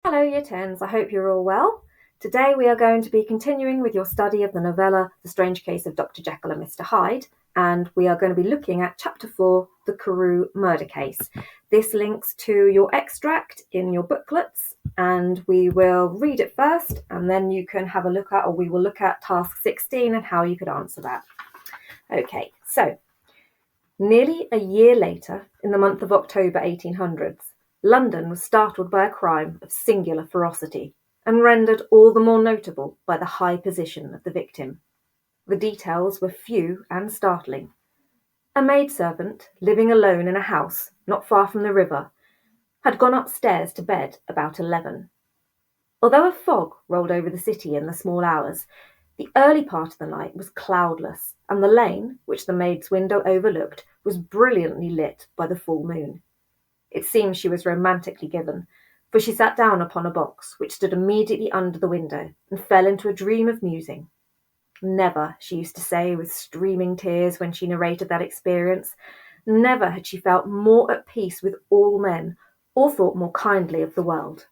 Hello, Year 10s. I hope you're all well. Today we are going to be continuing with your study of the novella The Strange Case of Dr. Jekyll and Mr. Hyde, and we are going to be looking at Chapter 4, The Carew Murder Case. This links to your extract in your booklets, and we will read it first, and then you can have a look at, or we will look at Task 16 and how you could answer that. Okay, so nearly a year later, in the month of October 1800s, London was startled by a crime of singular ferocity, and rendered all the more notable by the high position of the victim. The details were few and startling. A maidservant, living alone in a house not far from the river, had gone upstairs to bed about 11. Although a fog rolled over the city in the small hours, the early part of the night was cloudless, and the lane, which the maid's window overlooked, was brilliantly lit by the full moon. It seemed she was romantically given, for she sat down upon a box which stood immediately under the window and fell into a dream of musing. Never, she used to say with streaming tears when she narrated that experience, never had she felt more at peace with all men or thought more kindly of the world.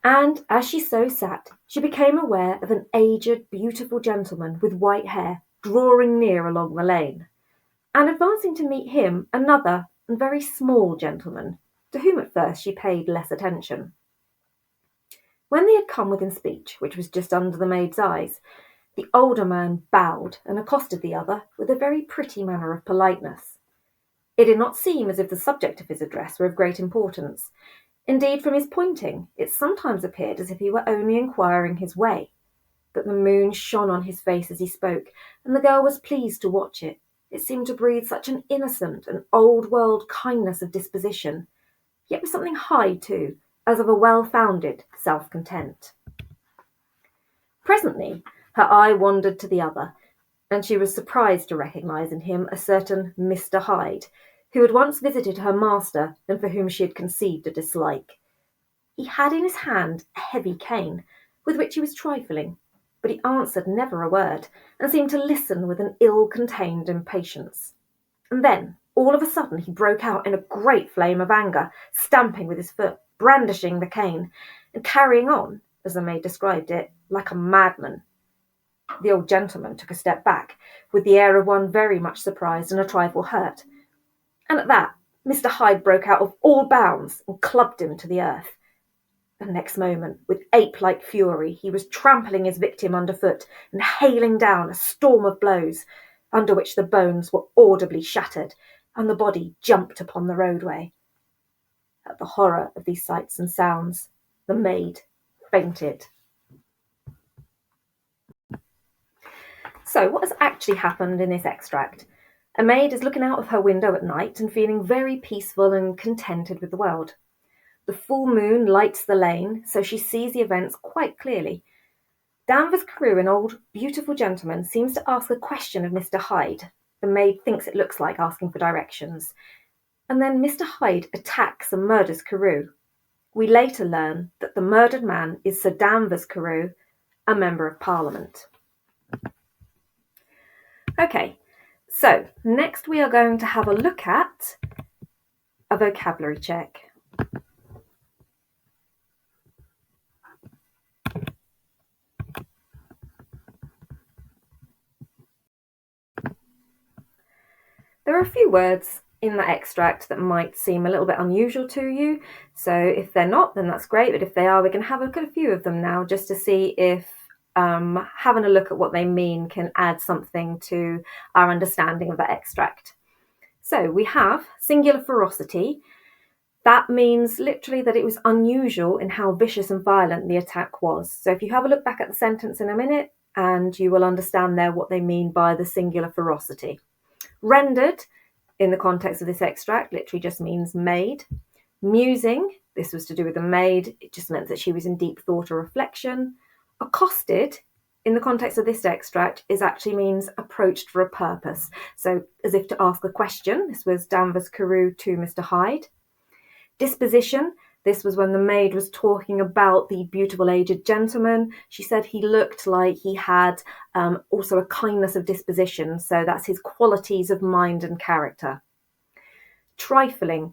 And as she so sat, she became aware of an aged, beautiful gentleman with white hair drawing near along the lane, and advancing to meet him another and very small gentleman, to whom at first she paid less attention. When they had come within speech, which was just under the maid's eyes, the older man bowed and accosted the other with a very pretty manner of politeness. It did not seem as if the subject of his address were of great importance. Indeed, from his pointing, it sometimes appeared as if he were only inquiring his way. But the moon shone on his face as he spoke, and the girl was pleased to watch it. It seemed to breathe such an innocent and old-world kindness of disposition, yet with something high too, as of a well-founded self-content. Presently her eye wandered to the other, and she was surprised to recognise in him a certain Mr. Hyde, who had once visited her master and for whom she had conceived a dislike. He had in his hand a heavy cane, with which he was trifling, but he answered never a word, and seemed to listen with an ill-contained impatience. And then, all of a sudden, he broke out in a great flame of anger, stamping with his foot, brandishing the cane, and carrying on, as the maid described it, like a madman. The old gentleman took a step back, with the air of one very much surprised and a trifle hurt, and at that Mr. Hyde broke out of all bounds and clubbed him to the earth. The next moment, with ape-like fury, he was trampling his victim underfoot and hailing down a storm of blows, under which the bones were audibly shattered, and the body jumped upon the roadway. At the horror of these sights and sounds, the maid fainted. So, what has actually happened in this extract? A maid is looking out of her window at night and feeling very peaceful and contented with the world. The full moon lights the lane, so she sees the events quite clearly. Danvers Carew, an old, beautiful gentleman, seems to ask a question of Mr. Hyde. The maid thinks it looks like asking for directions. And then Mr. Hyde attacks and murders Carew. We later learn that the murdered man is Sir Danvers Carew, a Member of Parliament. Okay, so next we are going to have a look at a vocabulary check. There are a few words in that extract that might seem a little bit unusual to you. So if they're not, then that's great. But if they are, we can have a look at a few of them now just to see if having a look at what they mean can add something to our understanding of that extract. So we have singular ferocity. That means literally that it was unusual in how vicious and violent the attack was. So if you have a look back at the sentence in a minute, and you will understand there what they mean by the singular ferocity. Rendered, in the context of this extract, literally just means made. Musing, this was to do with the maid, it just meant that she was in deep thought or reflection. Accosted, in the context of this extract, actually means approached for a purpose. So as if to ask a question, this was Danvers Carew to Mr. Hyde. Disposition, this was when the maid was talking about the beautiful aged gentleman. She said he looked like he had also a kindness of disposition, so that's his qualities of mind and character. Trifling,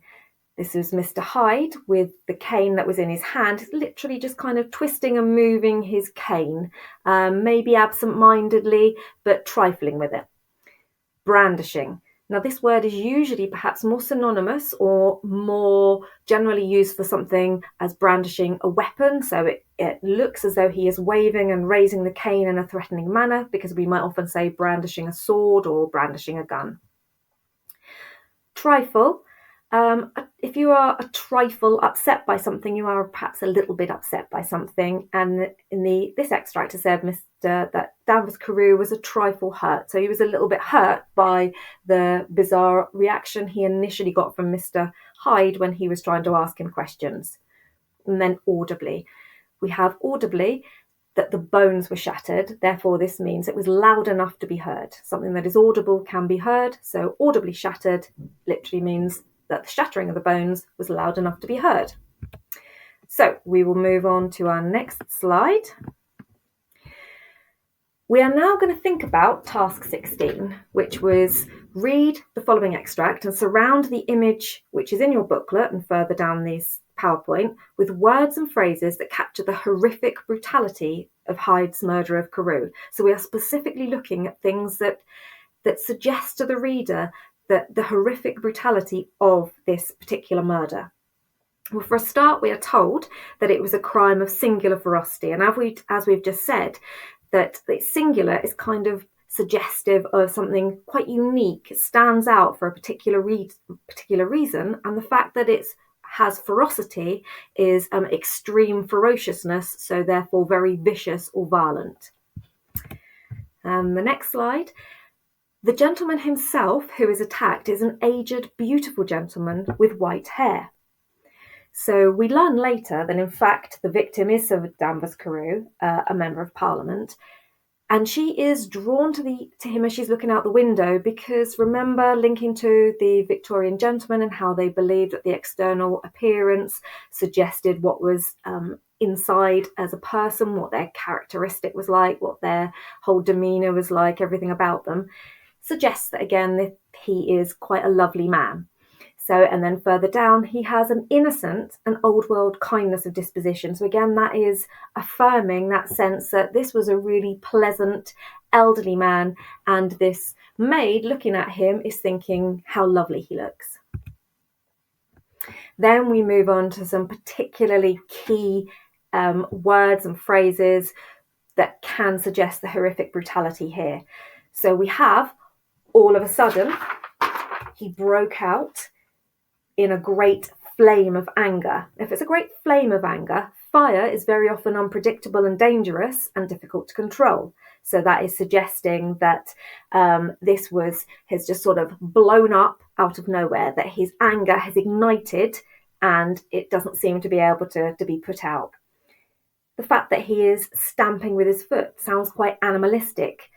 This is Mr. Hyde with the cane that was in his hand, literally just kind of twisting and moving his cane, maybe absent-mindedly, but trifling with it. Brandishing. Now, this word is usually perhaps more synonymous or more generally used for something as brandishing a weapon. So it looks as though he is waving and raising the cane in a threatening manner, because we might often say brandishing a sword or brandishing a gun. Trifle. If you are a trifle upset by something, you are perhaps a little bit upset by something. And in this extract it said that Danvers Carew was a trifle hurt. So he was a little bit hurt by the bizarre reaction he initially got from Mr. Hyde when he was trying to ask him questions. And then audibly. We have audibly that the bones were shattered. Therefore, this means it was loud enough to be heard. Something that is audible can be heard. So audibly shattered literally means that the shattering of the bones was loud enough to be heard. So we will move on to our next slide. We are now going to think about task 16, which was read the following extract and surround the image which is in your booklet and further down this PowerPoint with words and phrases that capture the horrific brutality of Hyde's murder of Carew. So we are specifically looking at things that suggest to the reader that the horrific brutality of this particular murder. Well, for a start, we are told that it was a crime of singular ferocity. And as we've just said, that the singular is kind of suggestive of something quite unique. It stands out for a particular reason. And the fact that it has ferocity is extreme ferociousness, so therefore very vicious or violent. The next slide. The gentleman himself who is attacked is an aged, beautiful gentleman with white hair. So we learn later that in fact the victim is Sir Danvers Carew, a member of Parliament, and she is drawn to him as she's looking out the window because, remember, linking to the Victorian gentleman and how they believed that the external appearance suggested what was inside as a person, what their characteristic was like, what their whole demeanour was like, everything about them, suggests that, again, that he is quite a lovely man. So, and then further down, he has an innocent and old world kindness of disposition. So again, that is affirming that sense that this was a really pleasant elderly man, and this maid looking at him is thinking how lovely he looks. Then we move on to some particularly key words and phrases that can suggest the horrific brutality here. So we have, all of a sudden, he broke out in a great flame of anger. If it's a great flame of anger, fire is very often unpredictable and dangerous and difficult to control. So that is suggesting that this has just sort of blown up out of nowhere, that his anger has ignited and it doesn't seem to be able to be put out. The fact that he is stamping with his foot sounds quite animalistic.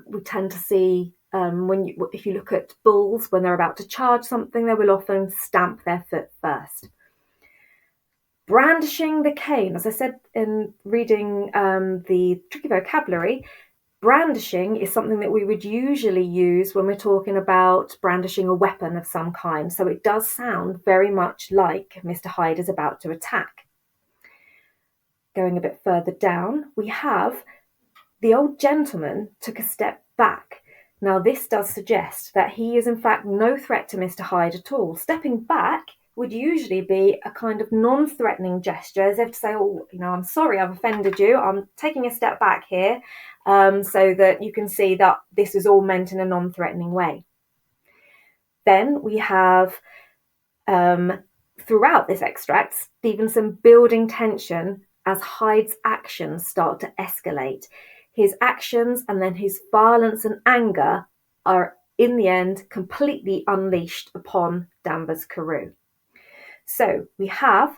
We tend to see if you look at bulls, when they're about to charge something, they will often stamp their foot first. Brandishing the cane, as I said in reading the tricky vocabulary, brandishing is something that we would usually use when we're talking about brandishing a weapon of some kind. So it does sound very much like Mr. Hyde is about to attack. Going a bit further down, we have the old gentleman took a step back. Now, this does suggest that he is in fact no threat to Mr. Hyde at all. Stepping back would usually be a kind of non-threatening gesture, as if to say, oh, I'm sorry, I've offended you. I'm taking a step back here, so that you can see that this is all meant in a non-threatening way. Then we have, throughout this extract, Stevenson building tension as Hyde's actions start to escalate. His actions and then his violence and anger are, in the end, completely unleashed upon Danvers Carew. So we have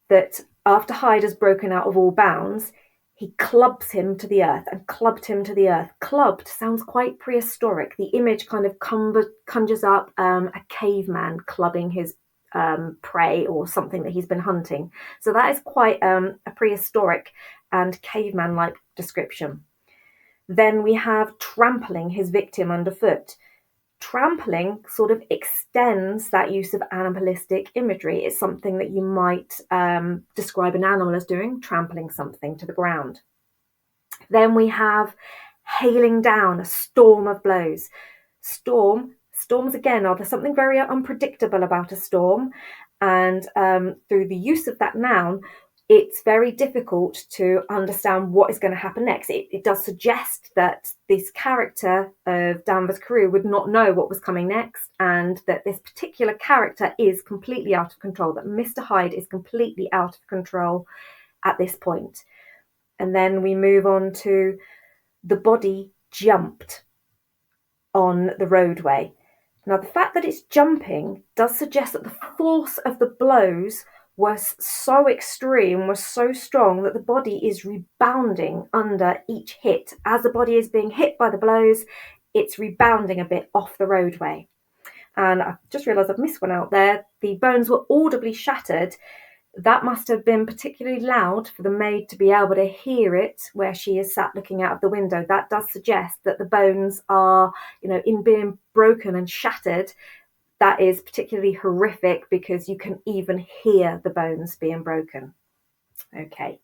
that after Hyde has broken out of all bounds, he clubs him to the earth and clubbed him to the earth. Clubbed sounds quite prehistoric. The image kind of conjures up a caveman clubbing his prey or something that he's been hunting. So that is quite a prehistoric and caveman-like description. Then we have trampling his victim underfoot. trampling sort of extends that use of animalistic imagery. It's something that you might describe an animal as doing, trampling something to the ground. Then we have hailing down, a storm of blows. Storms again, there's something very unpredictable about a storm, and through the use of that noun, it's very difficult to understand what is going to happen next. It does suggest that this character of Danvers Carew would not know what was coming next, and that this particular character is completely out of control, that Mr. Hyde is completely out of control at this point. And then we move on to the body jumped on the roadway. Now, the fact that it's jumping does suggest that the force of the blows was so extreme, was so strong, that the body is rebounding under each hit. As the body is being hit by the blows, it's rebounding a bit off the roadway. And I've just realised I've missed one out there. The bones were audibly shattered. That must have been particularly loud for the maid to be able to hear it where she is sat looking out of the window. That does suggest that the bones are, in being broken and shattered, that is particularly horrific because you can even hear the bones being broken. Okay,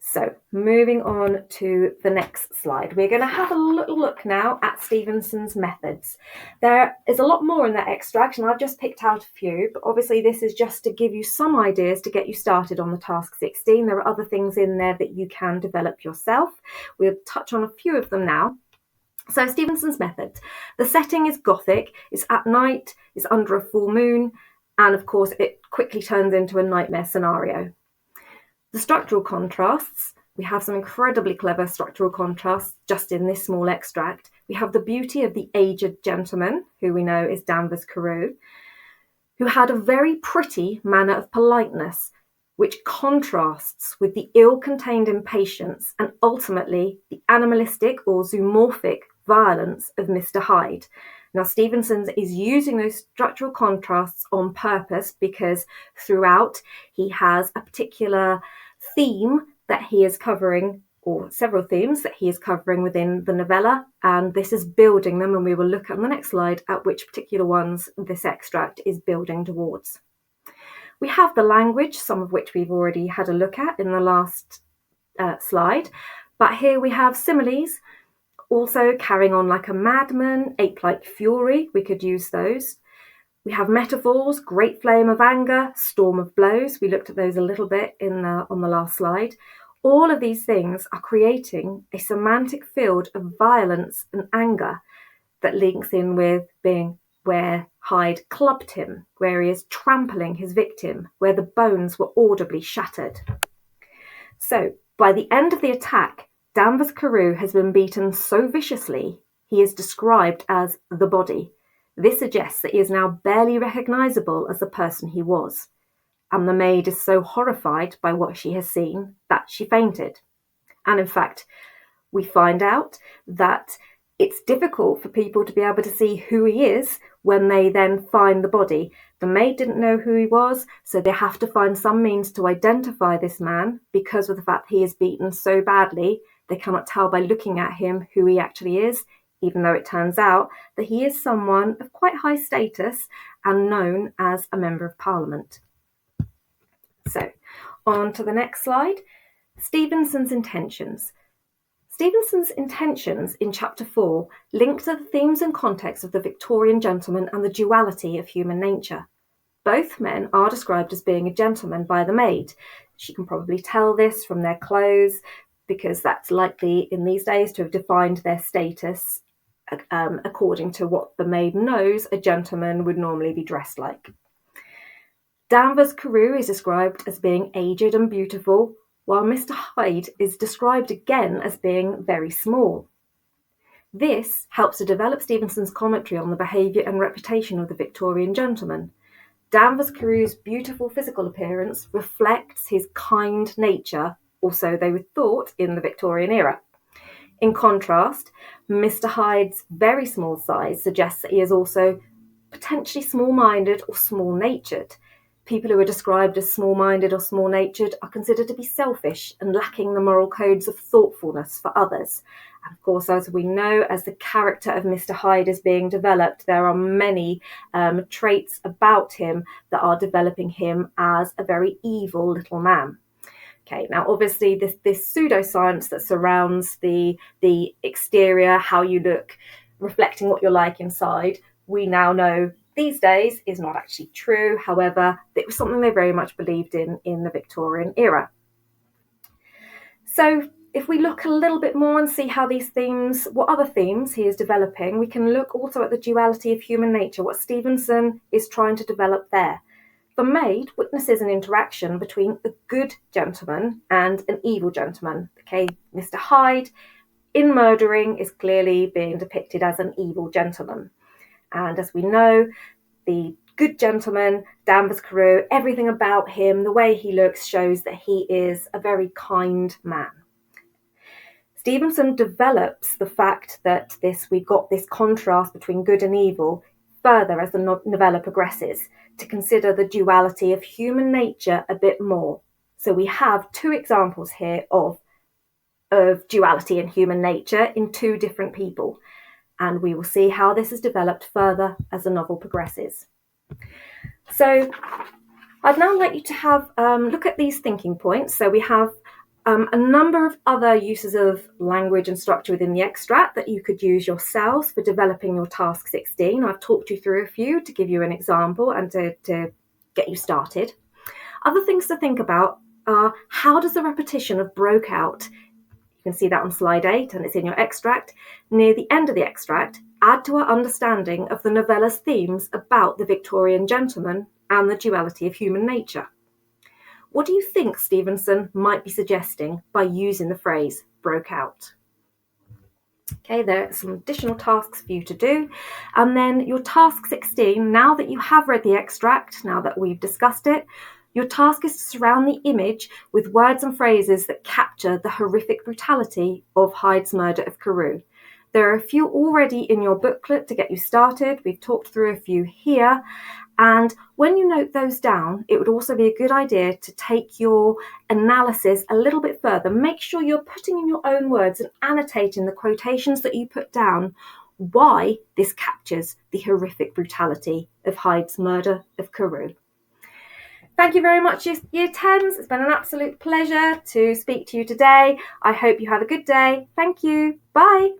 so moving on to the next slide. We're going to have a little look now at Stevenson's methods. There is a lot more in that extract, and I've just picked out a few, but obviously this is just to give you some ideas to get you started on the task 16. There are other things in there that you can develop yourself. We'll touch on a few of them now. So Stevenson's method. The setting is Gothic, it's at night, it's under a full moon, and of course it quickly turns into a nightmare scenario. The structural contrasts, we have some incredibly clever structural contrasts just in this small extract. We have the beauty of the aged gentleman, who we know is Danvers Carew, who had a very pretty manner of politeness, which contrasts with the ill-contained impatience and ultimately the animalistic or zoomorphic violence of Mr. Hyde. Now, Stevenson is using those structural contrasts on purpose because throughout he has a particular theme that he is covering, or several themes that he is covering within the novella, and this is building them, and we will look on the next slide at which particular ones this extract is building towards. We have the language, some of which we've already had a look at in the last slide, but here we have similes, also carrying on like a madman, ape-like fury, we could use those. We have metaphors, great flame of anger, storm of blows. We looked at those a little bit on the last slide. All of these things are creating a semantic field of violence and anger that links in with being where Hyde clubbed him, where he is trampling his victim, where the bones were audibly shattered. So by the end of the attack, Danvers Carew has been beaten so viciously, he is described as the body. This suggests that he is now barely recognisable as the person he was, and the maid is so horrified by what she has seen that she fainted. And in fact, we find out that it's difficult for people to be able to see who he is when they then find the body. The maid didn't know who he was, so they have to find some means to identify this man because of the fact he is beaten so badly. They cannot tell by looking at him who he actually is, even though it turns out that he is someone of quite high status and known as a Member of Parliament. So, on to the next slide. Stevenson's intentions. Stevenson's intentions in chapter 4 link to the themes and context of the Victorian gentleman and the duality of human nature. Both men are described as being a gentleman by the maid. She can probably tell this from their clothes, because that's likely in these days to have defined their status according to what the maid knows a gentleman would normally be dressed like. Danvers Carew is described as being aged and beautiful, while Mr. Hyde is described again as being very small. This helps to develop Stevenson's commentary on the behaviour and reputation of the Victorian gentleman. Danvers Carew's beautiful physical appearance reflects his kind nature, also they were thought in the Victorian era. In contrast, Mr. Hyde's very small size suggests that he is also potentially small-minded or small-natured. People who are described as small-minded or small-natured are considered to be selfish and lacking the moral codes of thoughtfulness for others. And of course, as we know, as the character of Mr. Hyde is being developed, there are many traits about him that are developing him as a very evil little man. Okay, now obviously this pseudoscience that surrounds the exterior, how you look, reflecting what you're like inside, we now know these days is not actually true. However, it was something they very much believed in the Victorian era. So if we look a little bit more and see how these themes, what other themes he is developing, we can look also at the duality of human nature, what Stevenson is trying to develop there. The maid witnesses an interaction between a good gentleman and an evil gentleman. Okay, Mr. Hyde, in murdering, is clearly being depicted as an evil gentleman. And as we know, the good gentleman, Danvers Carew, everything about him, the way he looks, shows that he is a very kind man. Stevenson develops the fact that we've got this contrast between good and evil further as the novella progresses, to consider the duality of human nature a bit more. So we have two examples here of duality in human nature in two different people, and we will see how this is developed further as the novel progresses. So I'd now like you to have look at these thinking points. So we have a number of other uses of language and structure within the extract that you could use yourselves for developing your task 16. I've talked you through a few to give you an example and to get you started. Other things to think about are, how does the repetition of broke out, you can see that on slide 8 and it's in your extract, near the end of the extract, add to our understanding of the novella's themes about the Victorian gentleman and the duality of human nature. What do you think Stevenson might be suggesting by using the phrase broke out? Okay, there are some additional tasks for you to do. And then your task 16, now that you have read the extract, now that we've discussed it, your task is to surround the image with words and phrases that capture the horrific brutality of Hyde's murder of Carew. There are a few already in your booklet to get you started. We've talked through a few here. And when you note those down, it would also be a good idea to take your analysis a little bit further. Make sure you're putting in your own words and annotating the quotations that you put down why this captures the horrific brutality of Hyde's murder of Carew. Thank you very much, Year 10s. It's been an absolute pleasure to speak to you today. I hope you have a good day. Thank you. Bye.